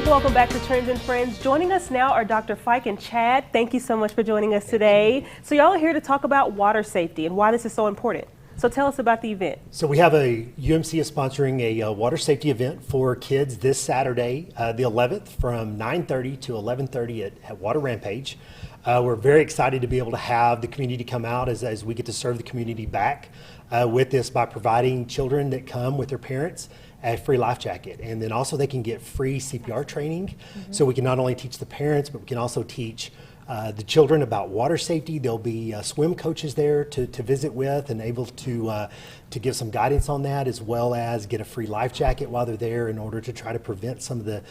Welcome back to Trends and Friends. Joining us now are Dr. Fike and Chad. Thank you so much for joining us today. So y'all are here to talk about water safety and why this is so important. So tell us about the event. So we have UMC is sponsoring a water safety event for kids this Saturday, the 11th, from 9:30 to 11:30 at Water Rampage. We're very excited to be able to have the community come out as we get to serve the community back with this by providing children that come with their parents a free life jacket, and then also they can get free CPR training. So we can not only teach the parents, but we can also teach the children about water safety. There'll be swim coaches there to visit with and able to give some guidance on that, as well as get a free life jacket while they're there in order to try to prevent some of the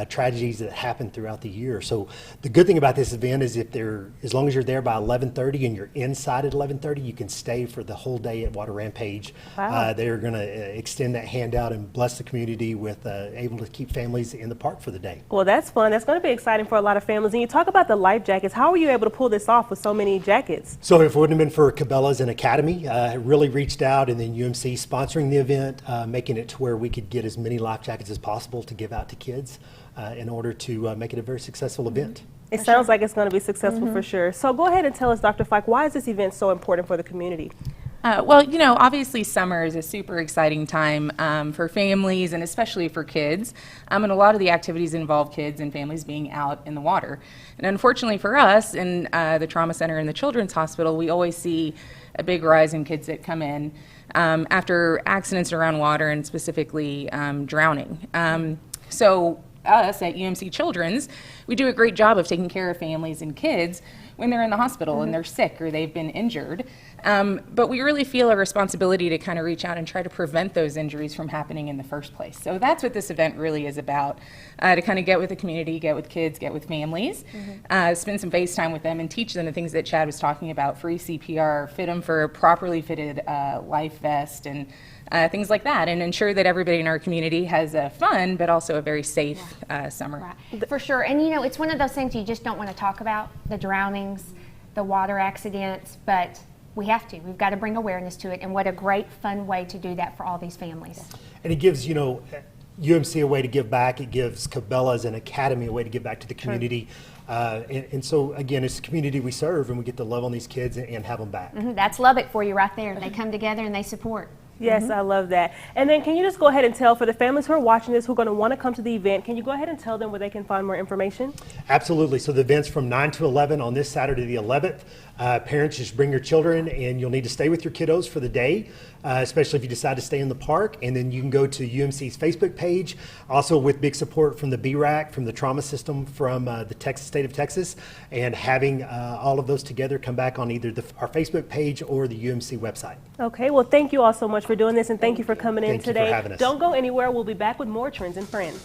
tragedies that happen throughout the year. So the good thing about this event is as long as you're there by 11:30 and you're inside at 11:30, you can stay for the whole day at Water Rampage. Wow. They're going to extend that handout and bless the community with able to keep families in the park for the day. Well, that's fun. That's going to be exciting for a lot of families. And you talk about the life jackets. How were you able to pull this off with so many jackets? So if it wouldn't have been for Cabela's and Academy, really reached out, and then UMC sponsoring the event, making it to where we could get as many life jackets as possible to give out to kids in order to make it a very successful event. It sounds like it's going to be successful for sure. So go ahead and tell us, Dr. Fike, why is this event so important for the community? Well, you know, obviously summer is a super exciting time for families and especially for kids. And a lot of the activities involve kids and families being out in the water. And unfortunately for us in the trauma center and the children's hospital, we always see a big rise in kids that come in after accidents around water and specifically drowning. So us at UMC Children's, we do a great job of taking care of families and kids when they're in the hospital and they're sick or they've been injured. But we really feel a responsibility to kind of reach out and try to prevent those injuries from happening in the first place. So that's what this event really is about, to kind of get with the community, get with kids, get with families, spend some face time with them and teach them the things that Chad was talking about, free CPR, fit them for a properly fitted life vest and things like that, and ensure that everybody in our community has a fun but also a very safe summer. Right. For sure. And you know, it's one of those things you just don't want to talk about, the drownings, the water accidents, but we have to. We've got to bring awareness to it, and what a great fun way to do that for all these families. And it gives, you know, UMC a way to give back. It gives Cabela's and Academy a way to give back to the community. And so, again, it's the community we serve, and we get to love on these kids and have them back. That's Lubbock for you right there. They come together and they support. Yes, I love that. And then can you just go ahead and tell, for the families who are watching this, who are going to want to come to the event, can you go ahead and tell them where they can find more information? Absolutely. So the event's from 9 to 11 on this Saturday the 11th. Parents, just bring your children, and you'll need to stay with your kiddos for the day, especially if you decide to stay in the park. And then you can go to UMC's Facebook page, also with big support from the BRAC, from the trauma system, from the state of Texas, and having all of those together come back on either our Facebook page or the UMC website. Okay, well, thank you all so much for doing this, and thank you for coming in Thank you today. for having us. Don't go anywhere. We'll be back with more Trends and Friends.